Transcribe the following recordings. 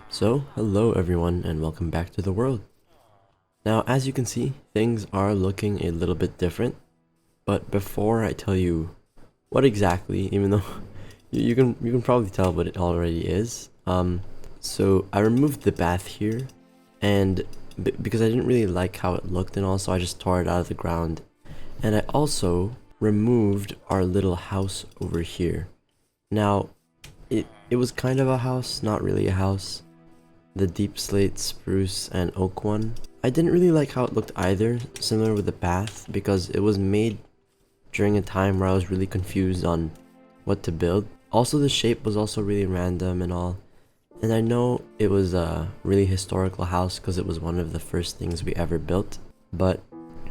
So, hello everyone and welcome back to the world. Now, as you can see, things are looking a little bit different, but before I tell you what exactly, even though you can probably tell what it already is. So I removed the bath here, and because I didn't really like how it looked and also I just tore it out of the ground. And I also removed our little house over here. Now, it was kind of a house, not really a house. The deep slate spruce and oak one. I didn't really like how it looked either, similar with the bath, because it was made during a time where I was really confused on what to build. Also, the shape was also really random and all. And I know it was a really historical house because it was one of the first things we ever built, but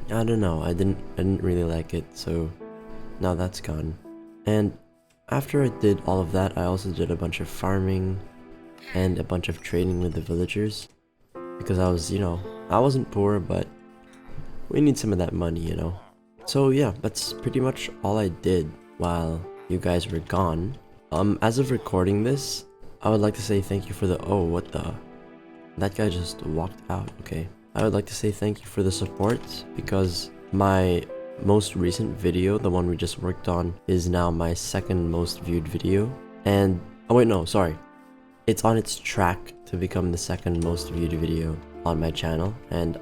I don't know, I didn't really like it, so now that's gone. And after I did all of that, I also did a bunch of farming and a bunch of trading with the villagers because I was, I wasn't poor, but we need some of that money. So yeah, that's pretty much all I did while you guys were gone. As of recording this, I would like to say thank you for the, oh, what the, that guy just walked out, okay. I would like to say thank you for the support because my most recent video, the one we just worked on, is now my second most viewed video. And, oh wait, no, sorry. It's on its track to become the second most viewed video on my channel, and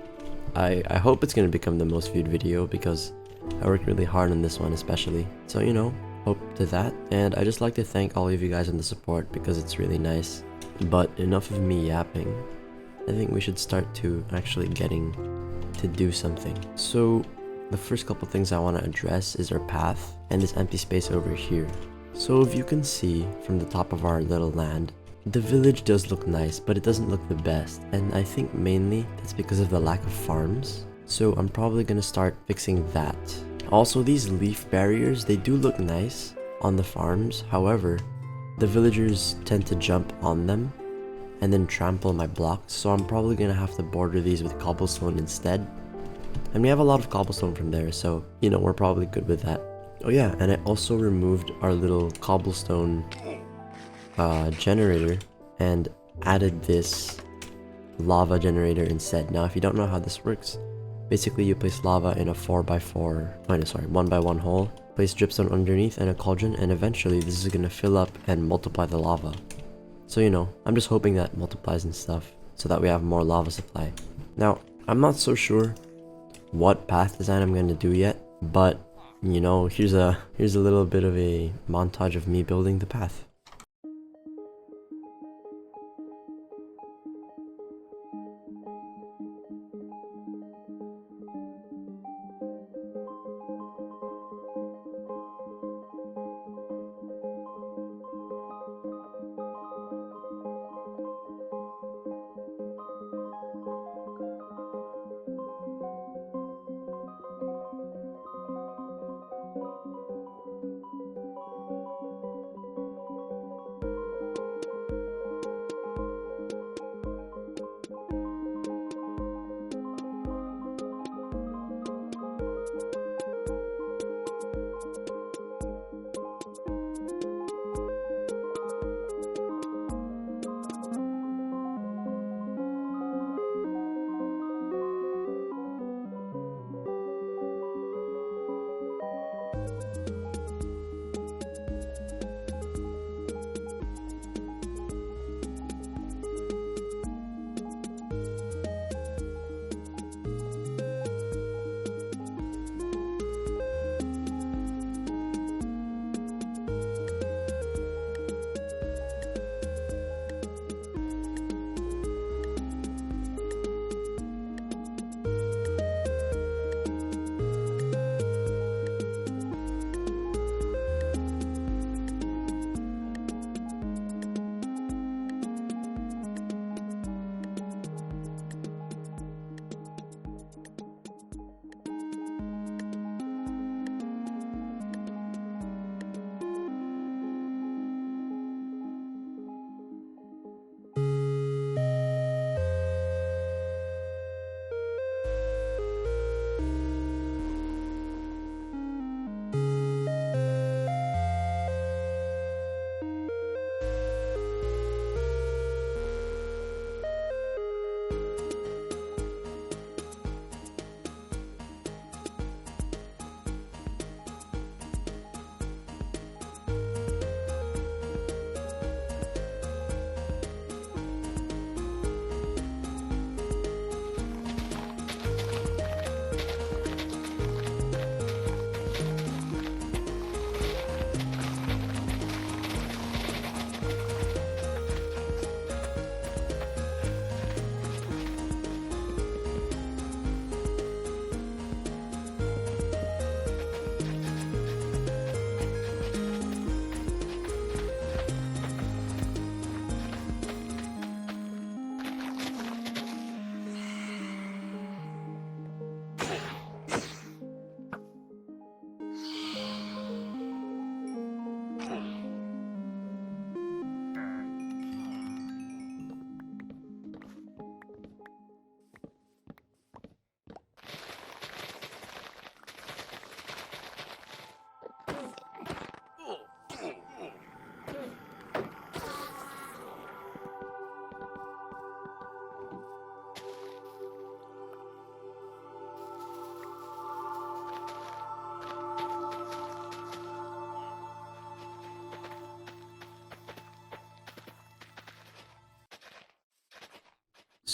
I hope it's gonna become the most viewed video because I worked really hard on this one especially. So, hope to that. And I just like to thank all of you guys on the support because it's really nice. But enough of me yapping. I think we should start to actually getting to do something. So the first couple things I want to address is our path and this empty space over here. So if you can see from the top of our little land, the village does look nice, but it doesn't look the best, and I think mainly that's because of the lack of farms. So I'm probably gonna start fixing that. Also, these leaf barriers, they do look nice on the farms. However, the villagers tend to jump on them and then trample my blocks, so I'm probably gonna have to border these with cobblestone instead. And we have a lot of cobblestone from there, so, we're probably good with that. Oh yeah, and I also removed our little cobblestone generator and added this lava generator instead. Now, if you don't know how this works, basically you place lava in a 4x4, oh no, sorry, 1x1 hole, place dripstone underneath and a cauldron, and eventually this is gonna fill up and multiply the lava. So, I'm just hoping that multiplies and stuff so that we have more lava supply. Now, I'm not so sure what path design I'm gonna do yet, but here's a little bit of a montage of me building the path.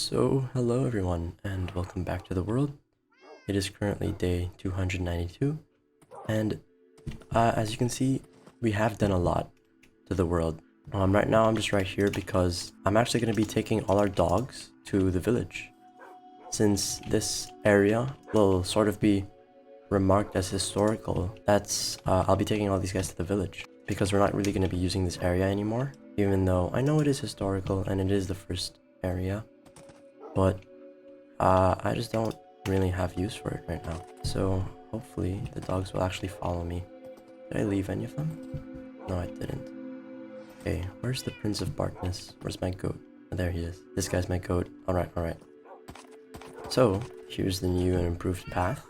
So, hello everyone, and welcome back to the world. It is currently day 292, and as you can see, we have done a lot to the world. Right now, I'm just right here because I'm actually going to be taking all our dogs to the village. Since this area will sort of be remarked as historical, I'll be taking all these guys to the village because we're not really going to be using this area anymore, even though I know it is historical and it is the first area. But I just don't really have use for it right now. So hopefully the dogs will actually follow me. Did I leave any of them? No, I didn't. Okay, where's the Prince of Barkness? Where's my goat? Oh, there he is. This guy's my goat. Alright. So here's the new and improved path.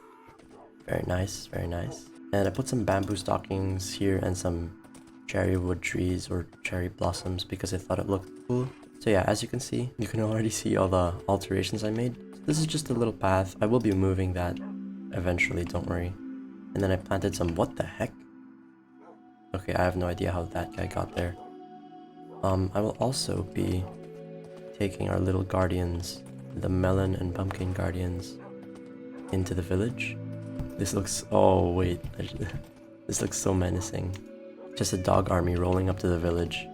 Very nice, very nice. And I put some bamboo stockings here and some cherry wood trees or cherry blossoms because I thought it looked cool. So yeah, as you can see, you can already see all the alterations I made. So this is just a little path. I will be moving that eventually, don't worry. And then I planted some, what the heck? Okay, I have no idea how that guy got there. I will also be taking our little guardians, the melon and pumpkin guardians, into the village. This looks, oh wait, this looks so menacing. Just a dog army rolling up to the village.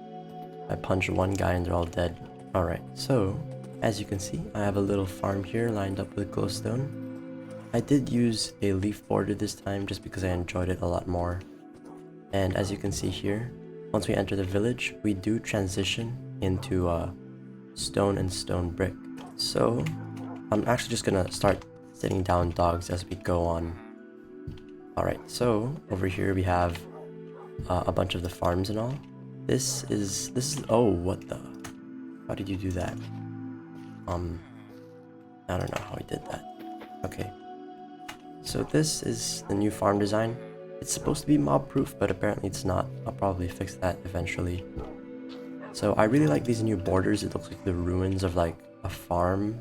I punch one guy and they're all dead. Alright, so as you can see, I have a little farm here lined up with glowstone. I did use a leaf border this time just because I enjoyed it a lot more. And as you can see here, once we enter the village, we do transition into stone and stone brick. So I'm actually just gonna start sitting down dogs as we go on. Alright, so over here we have a bunch of the farms and all. This is, oh, what the, how did you do that? I don't know how he did that. Okay. So this is the new farm design. It's supposed to be mob proof, but apparently it's not. I'll probably fix that eventually. So I really like these new borders. It looks like the ruins of like a farm,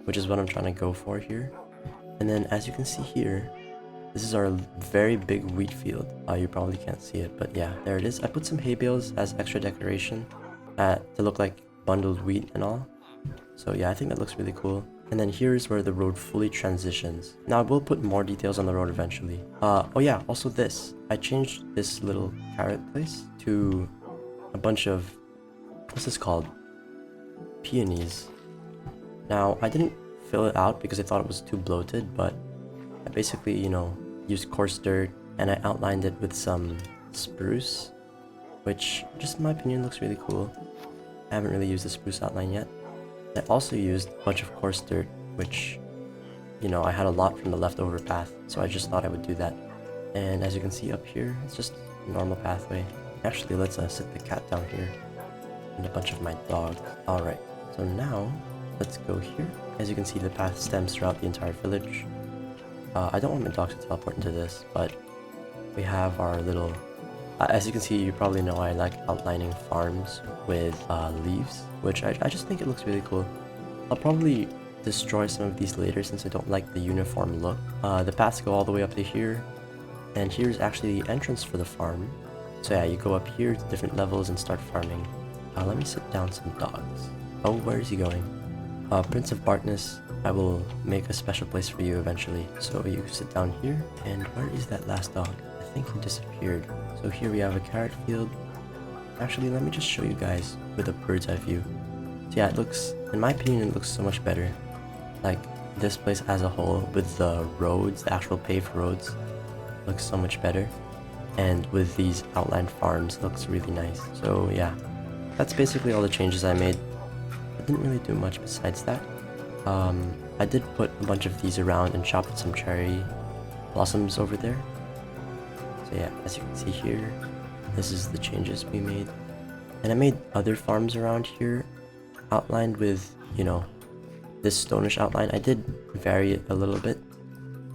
which is what I'm trying to go for here. And then as you can see here, this is our very big wheat field. You probably can't see it, but yeah, there it is. I put some hay bales as extra decoration to look like bundled wheat and all. So yeah, I think that looks really cool. And then here's where the road fully transitions. Now I will put more details on the road eventually. Oh yeah, also this. I changed this little carrot place to a bunch of, what's this called? Peonies. Now I didn't fill it out because I thought it was too bloated, but I basically, used coarse dirt and I outlined it with some spruce, which just in my opinion looks really cool. I haven't really used the spruce outline yet. I also used a bunch of coarse dirt, which, I had a lot from the leftover path, so I just thought I would do that. And as you can see up here, it's just a normal pathway. Actually, let's sit the cat down here and a bunch of my dogs. Alright, so now let's go here. As you can see, the path stems throughout the entire village. I don't want my dogs to teleport into this, but we have our little... as you can see, you probably know I like outlining farms with leaves, which I just think it looks really cool. I'll probably destroy some of these later since I don't like the uniform look. The paths go all the way up to here, and here's actually the entrance for the farm. So yeah, you go up here to different levels and start farming. Let me sit down some dogs. Oh, where is he going? Prince of Barkness, I will make a special place for you eventually. So you sit down here, and where is that last dog? I think he disappeared. So here we have a carrot field. Actually, let me just show you guys with a bird's eye view. So yeah, it looks, in my opinion, it looks so much better. Like, this place as a whole, with the roads, the actual paved roads, looks so much better. And with these outlined farms, it looks really nice. So yeah, that's basically all the changes I made. I didn't really do much besides that. I did put a bunch of these around and chopped some cherry blossoms over there. So yeah, as you can see here, this is the changes we made. And I made other farms around here, outlined with, this stonish outline. I did vary it a little bit,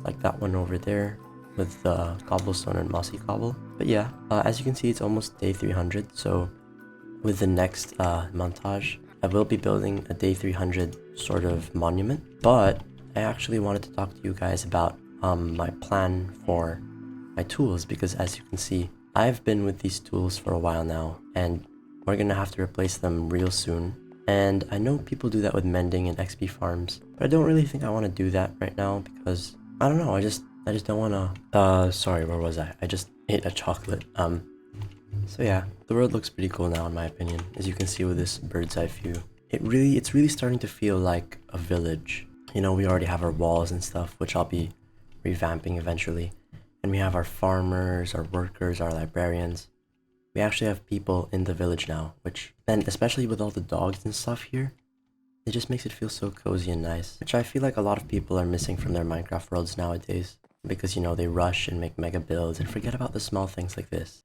like that one over there, with the cobblestone and mossy cobble. But yeah, as you can see, it's almost day 300, so with the next montage, I will be building a day 300 sort of monument. But I actually wanted to talk to you guys about my plan for my tools, because as you can see, I've been with these tools for a while now, and we're gonna have to replace them real soon. And I know people do that with mending and XP farms, but I don't really think I want to do that right now because I don't know, I just don't want to. Sorry, where was I? I just ate a chocolate. So yeah, the world looks pretty cool now in my opinion, as you can see with this bird's eye view. It's really starting to feel like a village. You know, we already have our walls and stuff, which I'll be revamping eventually. And we have our farmers, our workers, our librarians. We actually have people in the village now, which, and especially with all the dogs and stuff here, it just makes it feel so cozy and nice, which I feel like a lot of people are missing from their Minecraft worlds nowadays. Because, you know, they rush and make mega builds and forget about the small things like this.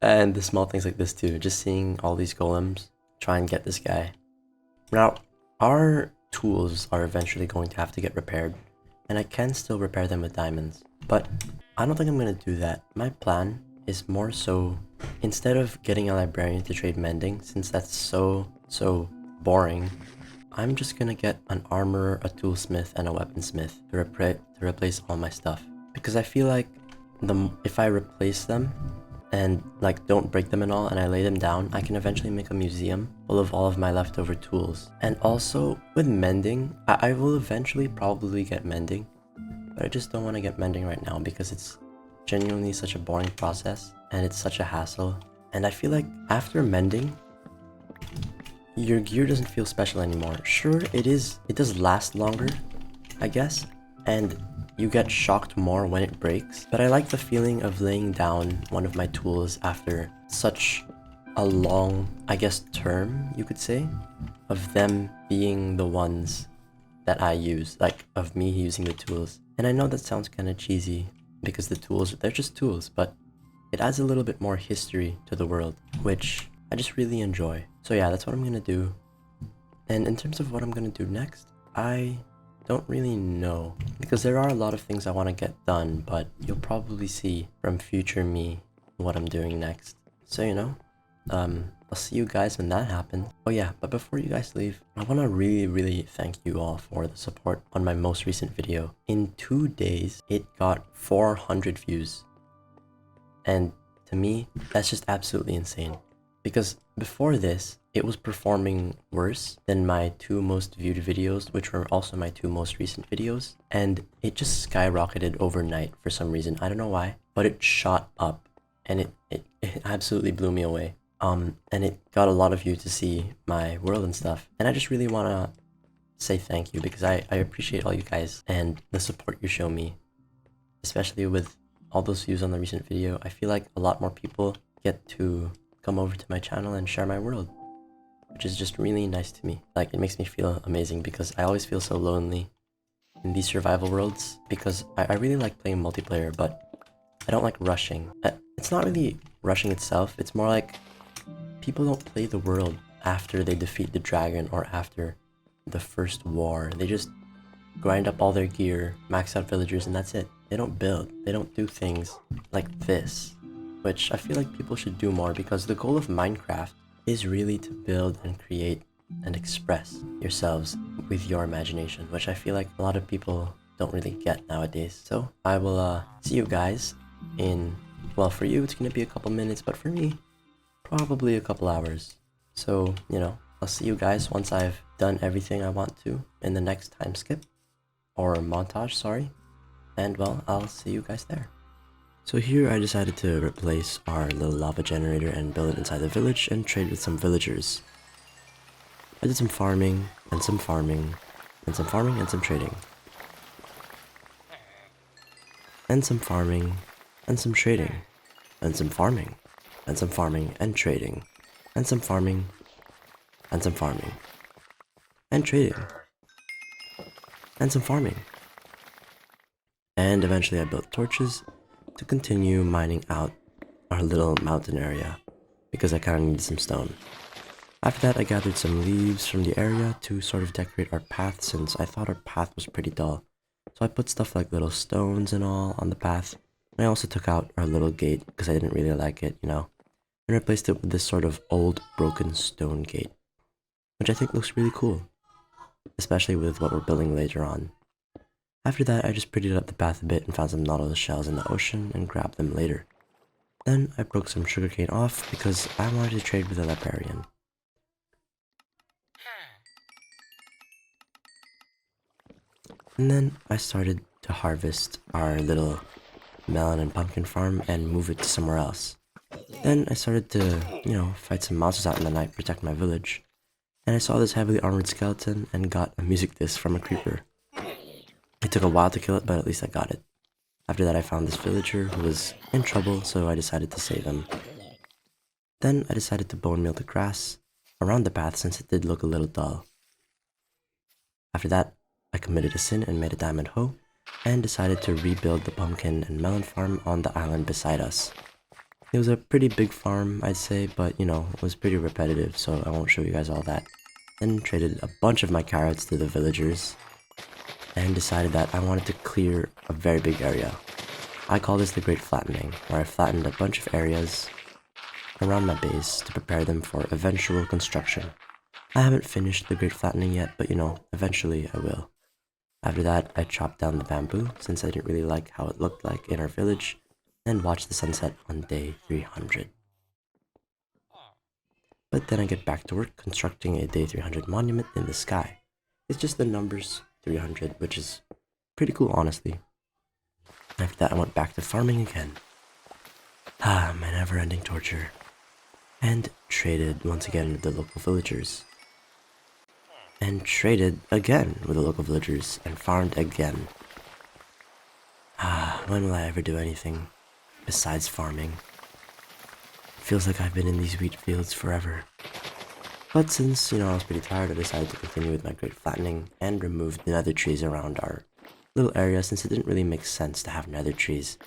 And the small things like this too, just seeing all these golems try and get this guy. Now, our tools are eventually going to have to get repaired, and I can still repair them with diamonds, but I don't think I'm going to do that. My plan is more so, instead of getting a librarian to trade mending, since that's so boring, I'm just going to get an armorer, a toolsmith, and a weaponsmith to replace all my stuff. Because I feel like if I replace them, and like don't break them and all, and I lay them down, I can eventually make a museum full of all of my leftover tools. And also with mending, I will eventually probably get mending, but I just don't want to get mending right now because it's genuinely such a boring process and it's such a hassle. And I feel like after mending, your gear doesn't feel special anymore. Sure, it does last longer, I guess, and you get shocked more when it breaks, but I like the feeling of laying down one of my tools after such a long, I guess, term, you could say, of them being the ones that I use, like of me using the tools. And I know that sounds kind of cheesy because the tools, they're just tools, but it adds a little bit more history to the world, which I just really enjoy. So yeah, that's what I'm gonna do. And in terms of what I'm gonna do next, I don't really know, because there are a lot of things I want to get done, but you'll probably see from future me what I'm doing next. So, you know, I'll see you guys when that happens. Oh yeah, but before you guys leave, I want to really thank you all for the support on my most recent video. In 2 days, it got 400 views. And to me, that's just absolutely insane. Because before this, it was performing worse than my 2 most viewed videos, which were also my 2 most recent videos. And it just skyrocketed overnight for some reason. I don't know why, but it shot up and it absolutely blew me away. And it got a lot of you to see my world and stuff. And I just really want to say thank you because I appreciate all you guys and the support you show me, especially with all those views on the recent video. I feel like a lot more people get to come over to my channel and share my world, which is just really nice to me. Like, it makes me feel amazing because I always feel so lonely in these survival worlds because I really like playing multiplayer, but I don't like rushing. It's not really rushing itself, it's more like people don't play the world after they defeat the dragon or after the first war. They just grind up all their gear, max out villagers, and that's it. They don't build, they don't do things like this, which I feel like people should do more because the goal of Minecraft is really to build and create and express yourselves with your imagination, which I feel like a lot of people don't really get nowadays. So I will see you guys in, well, for you it's gonna be a couple minutes, but for me, probably a couple hours. So, you know, I'll see you guys once I've done everything I want to in the next time skip, or montage, sorry. And well, I'll see you guys there. So here I decided to replace our little lava generator and build it inside the village and trade with some villagers. I did some farming, and some farming, and some farming, and some trading. And some farming, and some trading, and some farming, and some farming, and trading, and some farming, and some farming, and trading, and some farming. And eventually I built torches to continue mining out our little mountain area, because I kind of needed some stone. After that I gathered some leaves from the area to sort of decorate our path, since I thought our path was pretty dull. So I put stuff like little stones and all on the path. And I also took out our little gate because I didn't really like it, you know, and replaced it with this sort of old broken stone gate, which I think looks really cool, especially with what we're building later on. After that, I just prettied up the path a bit and found some nautilus shells in the ocean and grabbed them later. Then I broke some sugarcane off because I wanted to trade with a librarian. And then I started to harvest our little melon and pumpkin farm and move it to somewhere else. Then I started to, fight some monsters out in the night, protect my village. And I saw this heavily armored skeleton and got a music disc from a creeper. It took a while to kill it, but at least I got it. After that I found this villager who was in trouble, so I decided to save him. Then I decided to bone meal the grass around the path since it did look a little dull. After that, I committed a sin and made a diamond hoe, and decided to rebuild the pumpkin and melon farm on the island beside us. It was a pretty big farm, I'd say, but it was pretty repetitive, so I won't show you guys all that. Then traded a bunch of my carrots to the villagers, and decided that I wanted to clear a very big area. I call this the Great Flattening, where I flattened a bunch of areas around my base to prepare them for eventual construction. I haven't finished the Great Flattening yet, but eventually I will. After that, I chopped down the bamboo, since I didn't really like how it looked like in our village, and watched the sunset on day 300. But then I get back to work constructing a day 300 monument in the sky. It's just the numbers 300, which is pretty cool, honestly. After that, I went back to farming again. My never-ending torture. And traded once again with the local villagers. And traded again with the local villagers and farmed again. When will I ever do anything besides farming? Feels like I've been in these wheat fields forever. But since, I was pretty tired, I decided to continue with my great flattening and remove the nether trees around our little area since it didn't really make sense to have nether trees.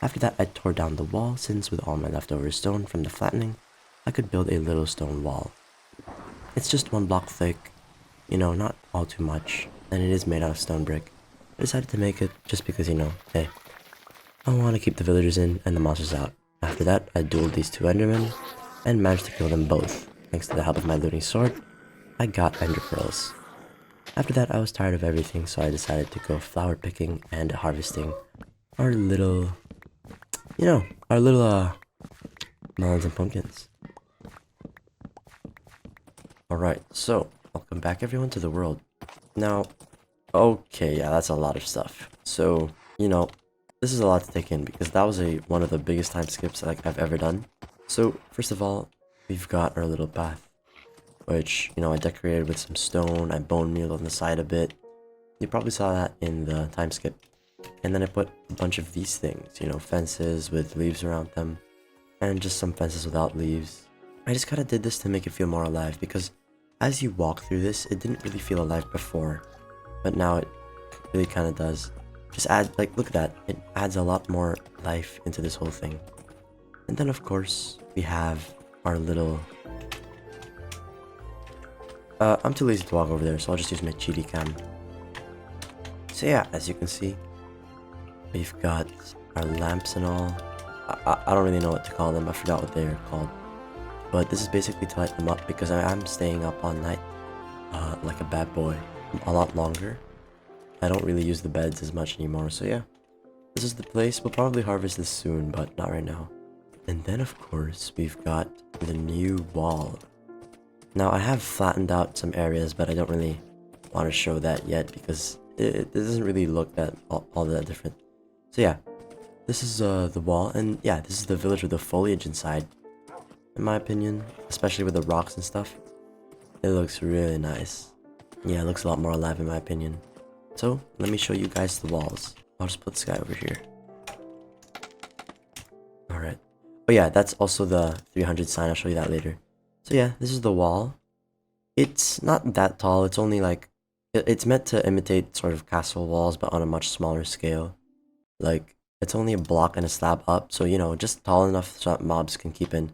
After that, I tore down the wall since with all my leftover stone from the flattening, I could build a little stone wall. It's just 1 block thick, not all too much, and it is made out of stone brick. I decided to make it just because, hey, I want to keep the villagers in and the monsters out. After that, I dueled these 2 endermen and managed to kill them both. Thanks to the help of my looting sword, I got ender pearls. After that, I was tired of everything, so I decided to go flower picking and harvesting our little, melons and pumpkins. Alright, so, welcome back everyone to the world. Now, okay, yeah, that's a lot of stuff. So, this is a lot to take in because that was one of the biggest time skips I've ever done. So, first of all, we've got our little path, which, I decorated with some stone, I bone mealed on the side a bit. You probably saw that in the time skip. And then I put a bunch of these things, fences with leaves around them, and just some fences without leaves. I just kind of did this to make it feel more alive because as you walk through this, it didn't really feel alive before, but now it really kind of does. Just add, look at that, it adds a lot more life into this whole thing. And then of course, we have our little... I'm too lazy to walk over there, so I'll just use my cheaty cam. So yeah, as you can see, we've got our lamps and all. I don't really know what to call them, I forgot what they're called. But this is basically to light them up because I am staying up all night, like a bad boy, a lot longer. I don't really use the beds as much anymore, so yeah. This is the place. We'll probably harvest this soon, but not right now. And then of course, we've got the new wall. Now I have flattened out some areas, but I don't really want to show that yet because it doesn't really look that all that different. So yeah, this is the wall, and yeah, this is the village with the foliage inside. In my opinion, especially with the rocks and stuff, it looks really nice. Yeah, it looks a lot more alive in my opinion. So, let me show you guys the walls. I'll just put this guy over here. Alright. Oh yeah, that's also the 300 sign, I'll show you that later. So yeah, this is the wall. It's not that tall, it's only it's meant to imitate sort of castle walls, but on a much smaller scale. It's only a block and a slab up, so just tall enough so that mobs can keep in.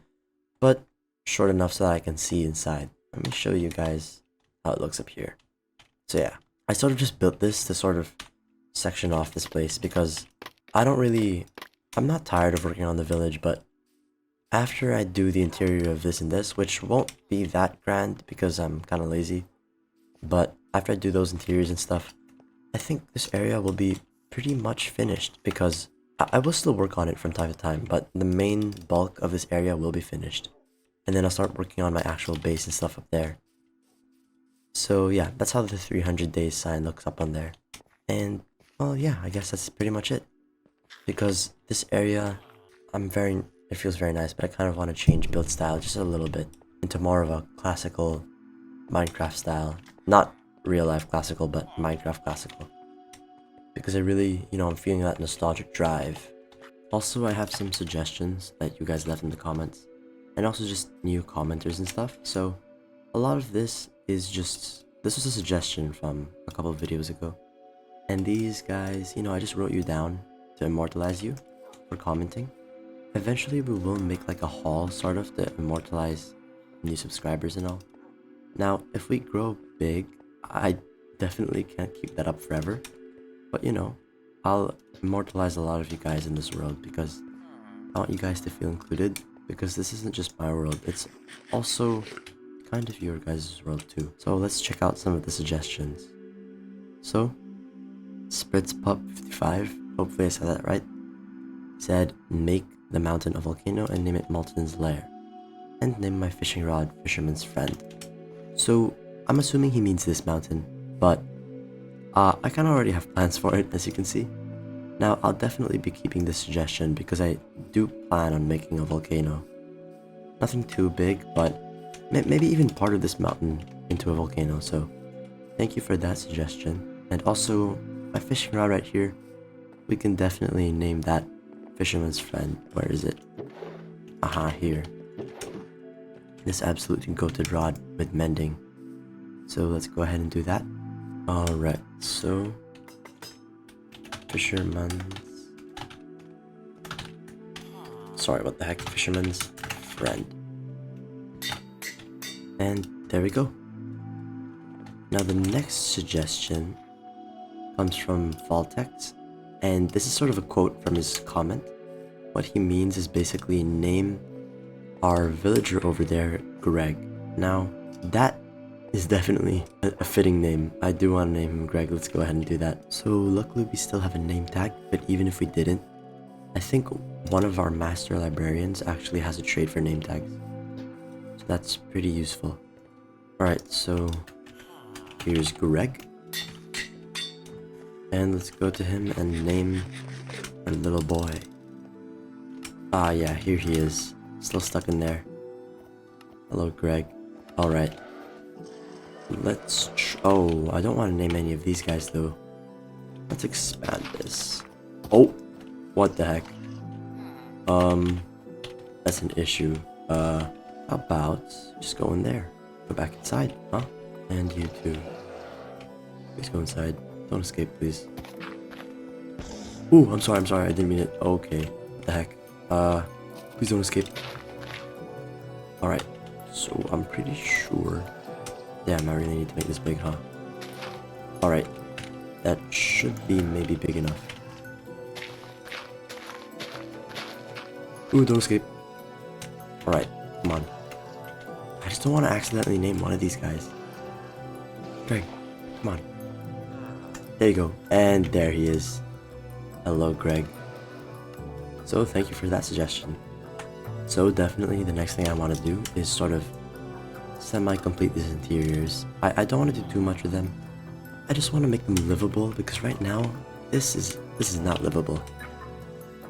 But short enough so that I can see inside. Let me show you guys how it looks up here. So yeah, I sort of just built this to sort of section off this place because I'm not tired of working on the village, but after I do the interior of this and this, which won't be that grand because I'm kind of lazy, but after I do those interiors and stuff, I think this area will be pretty much finished because I will still work on it from time to time, but the main bulk of this area will be finished. And then I'll start working on my actual base and stuff up there. So yeah, that's how the 300 days sign looks up on there. And, well, yeah, I guess that's pretty much it. Because this area, it feels very nice, but I kind of want to change build style just a little bit into more of a classical Minecraft style. Not real life classical, but Minecraft classical. Because I really, I'm feeling that nostalgic drive. Also, I have some suggestions that you guys left in the comments. And also just new commenters and stuff. So, a lot of this was a suggestion from a couple of videos ago. And these guys, I just wrote you down to immortalize you for commenting. Eventually we will make like a haul sort of to immortalize new subscribers and all. Now, if we grow big, I definitely can't keep that up forever. But I'll immortalize a lot of you guys in this world because I want you guys to feel included, because this isn't just my world, it's also kind of your guys' world too. So let's check out some of the suggestions. So, SpritzPup55, hopefully I said that right, said make the mountain a volcano and name it Molten's Lair, and name my fishing rod Fisherman's Friend. So I'm assuming he means this mountain, but I kind of already have plans for it, as you can see. Now I'll definitely be keeping this suggestion because I do plan on making a volcano. Nothing too big, but maybe even part of this mountain into a volcano, so thank you for that suggestion. And also, my fishing rod right here, we can definitely name that Fisherman's Friend. Where is it? Aha, here. This absolutely goated rod with mending. So let's go ahead and do that. Alright, so Fisherman's Friend. And there we go. Now the next suggestion comes from Valtex, and this is sort of a quote from his comment. What he means is basically name our villager over there Greg. Now that is definitely a fitting name. I do want to name him Greg. Let's go ahead and do that. So luckily we still have a name tag, but even if we didn't, I think one of our master librarians actually has a trait for name tags. So that's pretty useful. Alright, so here's Greg. And let's go to him and name our little boy. Ah yeah, here he is. Still stuck in there. Hello, Greg. Alright. Oh, I don't want to name any of these guys though. Let's expand this. Oh! What the heck? That's an issue. How about just go in there? Go back inside, huh? And you too. Please go inside. Don't escape, please. Ooh, I'm sorry, I didn't mean it. Okay. What the heck? Please don't escape. Alright. So, I'm pretty sure... Damn, I really need to make this big, huh? Alright. That should be maybe big enough. Ooh, don't escape. Alright, come on. I just don't want to accidentally name one of these guys. Greg, come on. There you go. And there he is. Hello, Greg. So, thank you for that suggestion. So, definitely the next thing I want to do is sort of semi-complete these interiors. I don't want to do too much with them. I just want to make them livable, because right now, this is not livable.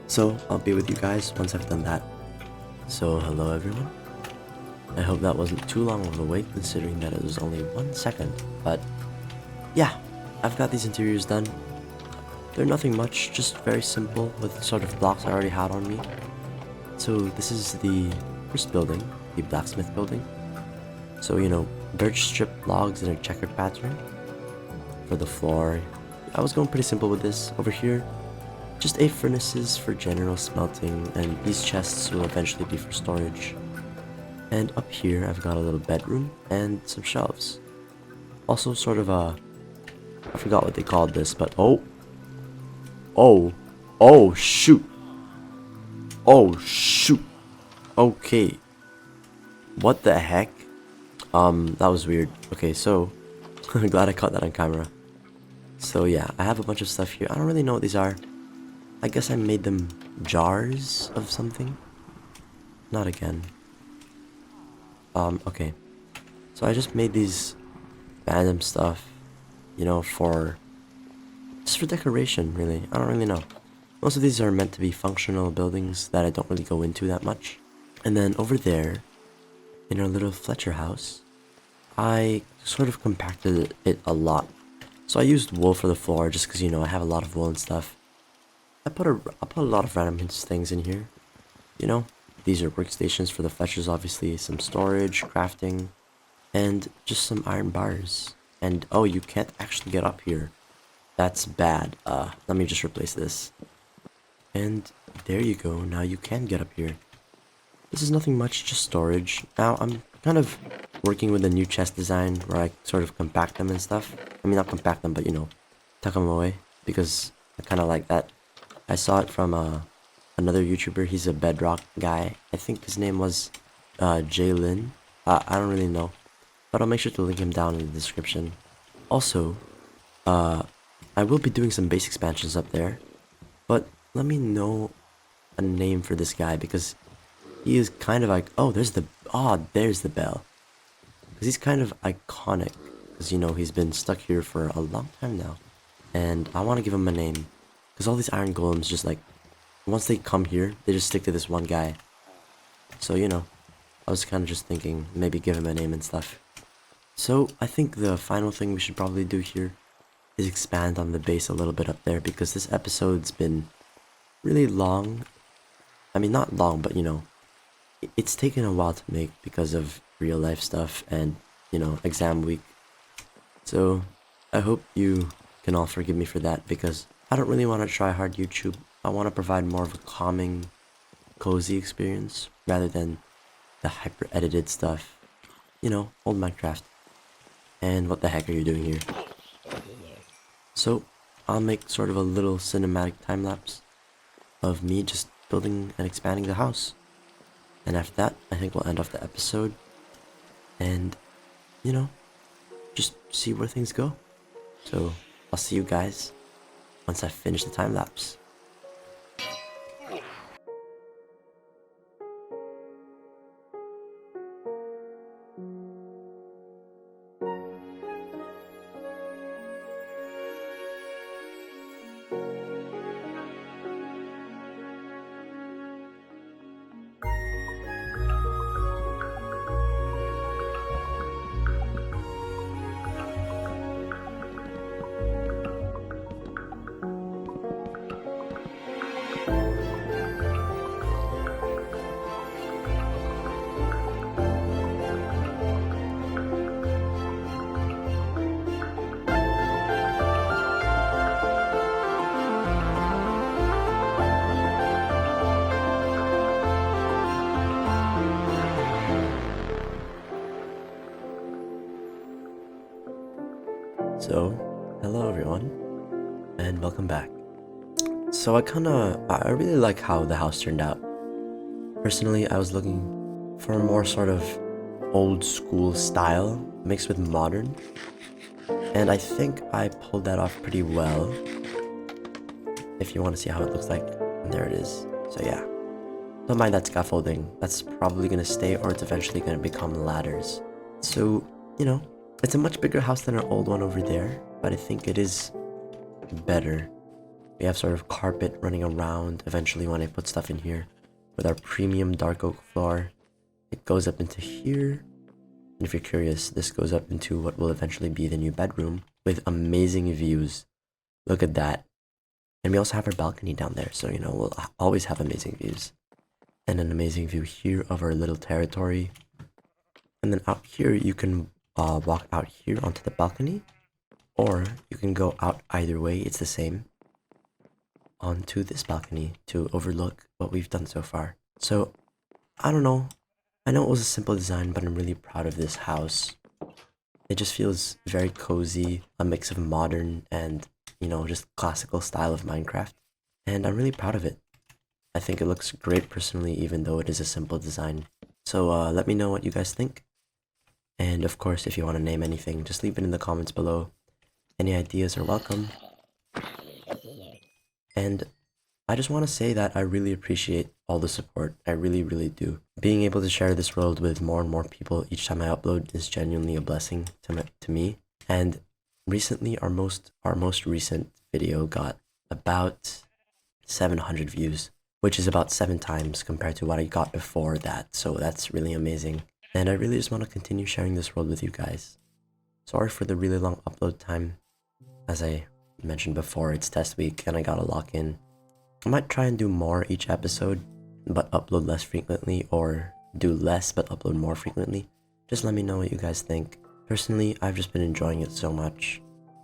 So, I'll be with you guys once I've done that. So, hello everyone. I hope that wasn't too long of a wait, considering that it was only 1 second. But, yeah, I've got these interiors done. They're nothing much, just very simple with sort of blocks I already had on me. So, this is the first building, the blacksmith building. So, birch strip logs in a checkered pattern. For the floor, I was going pretty simple with this. Over here, just 8 furnaces for general smelting, and these chests will eventually be for storage. And up here, I've got a little bedroom and some shelves. Also sort of I forgot what they called this, but oh shoot. Oh shoot. Okay. What the heck? That was weird. Okay, so I'm glad I caught that on camera. So yeah, I have a bunch of stuff here. I don't really know what these are. I guess I made them jars of something. Not again. Okay. So I just made these random stuff, for just for decoration, really. I don't really know. Most of these are meant to be functional buildings that I don't really go into that much. And then over there, in our little Fletcher house, I sort of compacted it a lot. So I used wool for the floor just because, you know, I have a lot of wool and stuff. I put a lot of random things in here. You know, these are workstations for the Fletchers, obviously, some storage, crafting, and just some iron bars. And oh, you can't actually get up here. That's bad. Let me just replace this. And there you go, now you can get up here. This is nothing much, just storage. Now, I'm kind of working with a new chest design where I sort of compact them and stuff. I mean, not compact them, but you know, tuck them away. Because I kind of like that. I saw it from another YouTuber. He's a bedrock guy. I think his name was Jaylin. I don't really know. But I'll make sure to link him down in the description. Also, I will be doing some base expansions up there. But let me know a name for this guy because he is kind of like, there's the bell. Because he's kind of iconic. Because, you know, he's been stuck here for a long time now. And I want to give him a name. Because all these iron golems just like, once they come here, they just stick to this one guy. So, you know, I was kind of just thinking maybe give him a name and stuff. So, I think the final thing we should probably do here is expand on the base a little bit up there. Because this episode's been really long. I mean, not long, but, you know, it's taken a while to make because of real life stuff and, you know, exam week. So, I hope you can all forgive me for that because I don't really want to try hard YouTube. I want to provide more of a calming, cozy experience rather than the hyper edited stuff. You know, old Minecraft. And what the heck are you doing here? So, I'll make sort of a little cinematic time lapse of me just building and expanding the house. And after that, I think we'll end off the episode. And, you know, just see where things go. So, I'll see you guys once I finish the time lapse. So, hello everyone, and welcome back. So I really like how the house turned out. Personally, I was looking for a more sort of old school style mixed with modern. And I think I pulled that off pretty well. If you want to see how it looks like, there it is. So yeah, don't mind that scaffolding. That's probably going to stay or it's eventually going to become ladders. So, you know, it's a much bigger house than our old one over there, but I think it is better. We have sort of carpet running around eventually when I put stuff in here. With our premium dark oak floor, it goes up into here. And if you're curious, this goes up into what will eventually be the new bedroom with amazing views. Look at that. And we also have our balcony down there, so you know, we'll always have amazing views. And an amazing view here of our little territory. And then out here, you can walk out here onto the balcony, or you can go out either way, it's the same, onto this balcony to overlook what we've done so far. So, I don't know. I know it was a simple design, but I'm really proud of this house. It just feels very cozy, a mix of modern and, you know, just classical style of Minecraft. And I'm really proud of it. I think it looks great personally, even though it is a simple design. So let me know what you guys think. And of course, if you want to name anything, just leave it in the comments below. Any ideas are welcome. And I just want to say that I really appreciate all the support. I really, really do. Being able to share this world with more and more people each time I upload is genuinely a blessing to me. And recently, our most recent video got about 700 views, which is about 7 times compared to what I got before that, so that's really amazing. And I really just want to continue sharing this world with you guys. Sorry for the really long upload time. As I mentioned before, it's test week and I gotta lock in. I might try and do more each episode, but upload less frequently, or do less but upload more frequently. Just let me know what you guys think. Personally, I've just been enjoying it so much.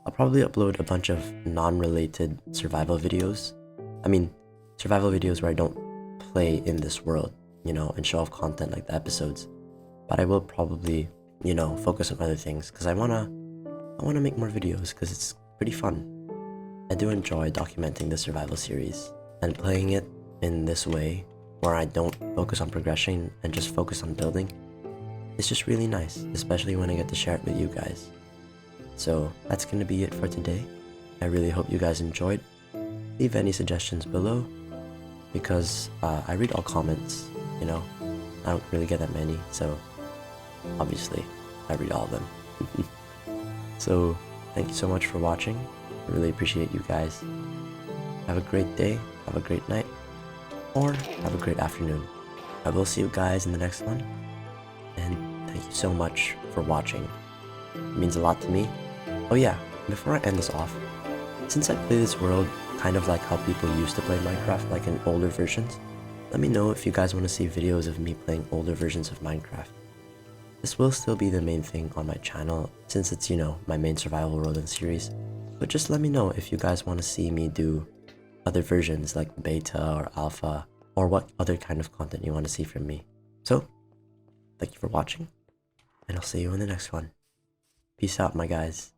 I'll probably upload a bunch of non-related survival videos. I mean, survival videos where I don't play in this world, you know, and show off content like the episodes. But I will probably, you know, focus on other things because I wanna make more videos because it's pretty fun. I do enjoy documenting the survival series and playing it in this way where I don't focus on progression and just focus on building. It's just really nice, especially when I get to share it with you guys. So that's gonna be it for today. I really hope you guys enjoyed. Leave any suggestions below because I read all comments, you know. I don't really get that many, so obviously I read all of them. So thank you so much for watching. I really appreciate you guys. Have a great day, have a great night, or have a great afternoon. I will see you guys in the next one, and thank you so much for watching. It means a lot to me. Oh yeah, before I end this off, since I play this world kind of like how people used to play Minecraft, like in older versions, let me know if you guys want to see videos of me playing older versions of Minecraft. This will still be the main thing on my channel, since it's, you know, my main survival world and series, but just let me know if you guys want to see me do other versions like beta or alpha, or what other kind of content you want to see from me. So, thank you for watching, and I'll see you in the next one. Peace out, my guys.